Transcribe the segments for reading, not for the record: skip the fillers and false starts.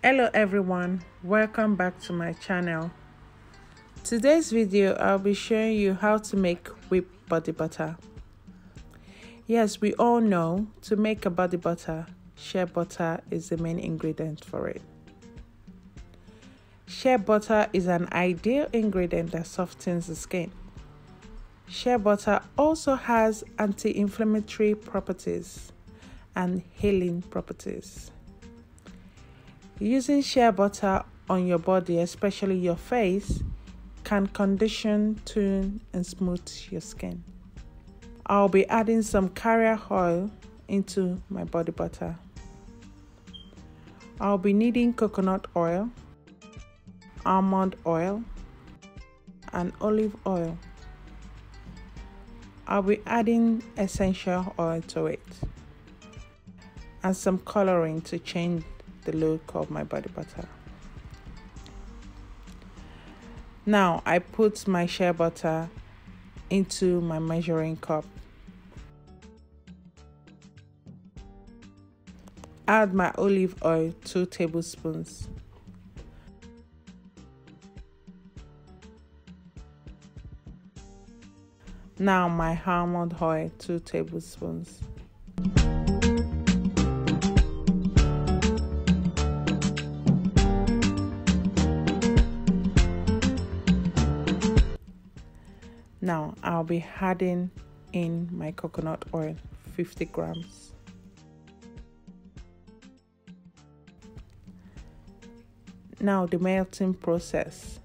Hello everyone, welcome back to my channel. Today's video I'll be showing you how to make whipped body butter. Yes, we all know to make a body butter, shea butter is the main ingredient for it. Shea butter is an ideal ingredient that softens the skin. Shea butter also has anti-inflammatory properties and healing properties. Using shea butter on your body, especially your face, can condition, tone, and smooth your skin. I'll be adding some carrier oil into my body butter. I'll be needing coconut oil, almond oil, and olive oil. I'll be adding essential oil to it and some coloring to change the look of my body butter. Now I put my shea butter into my measuring cup. Add my olive oil, 2 tablespoons. Now my almond oil, 2 tablespoons. Now I'll be adding in my coconut oil, 50 grams. Now the melting process.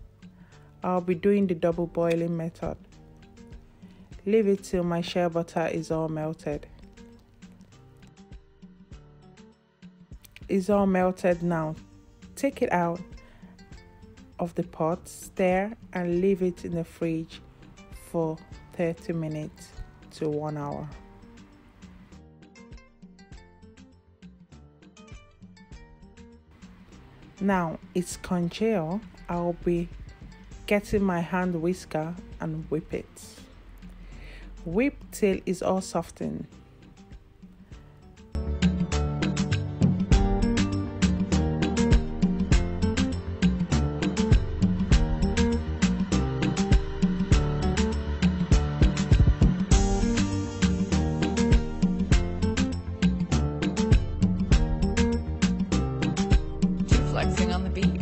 I'll be doing the double boiling method. Leave it till my shea butter is all melted. It's all melted now. Take it out of the pot, stir, and leave it in the fridge for 30 minutes to 1 hour. Now it's congealed. I'll be getting my hand whisker and whip it. Whip till it's all softened. Flexing on the beat.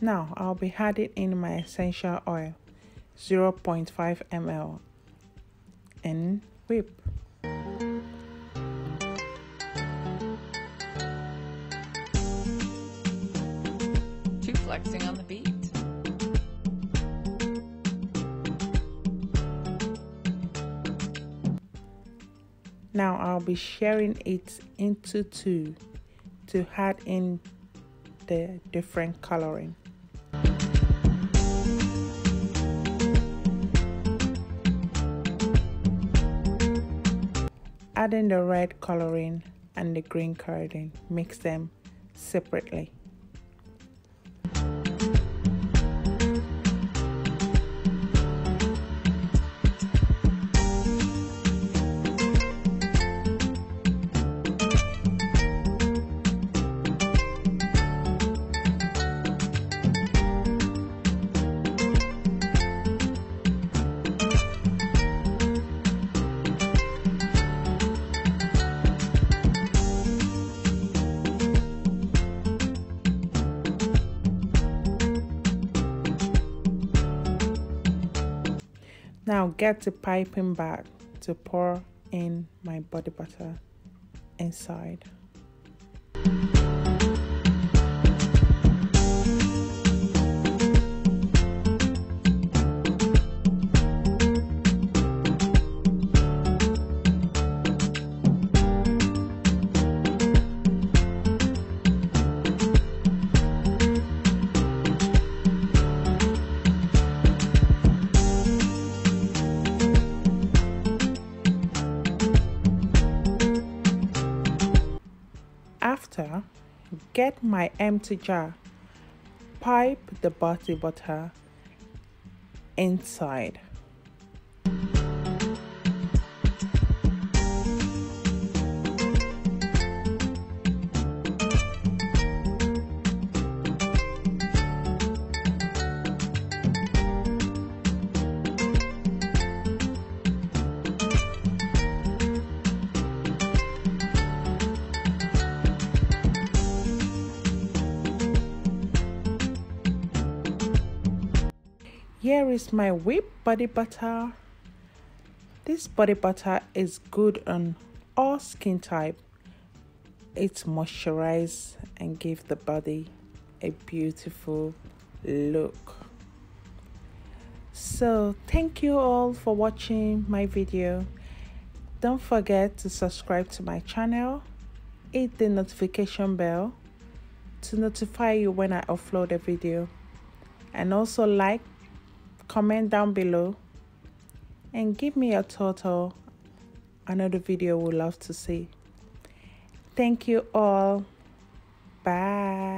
Now I'll be adding in my essential oil, 0.5 ml, and whip. Flexing on the beat. Now I'll be sharing it into 2 to add in the different coloring. Adding the red coloring and the green coloring, mix them separately. Now get the piping bag to pour in my body butter inside. butter, get my empty jar, pipe the body butter inside. Here is my whipped body butter. This body butter is good on all skin type. It moisturizes and gives the body a beautiful look. So thank you all for watching my video. Don't forget to subscribe to my channel. Hit the notification bell to notify you when I upload a video. And also like, comment down below and give me your thought or another video we'd love to see. Thank you all. Bye.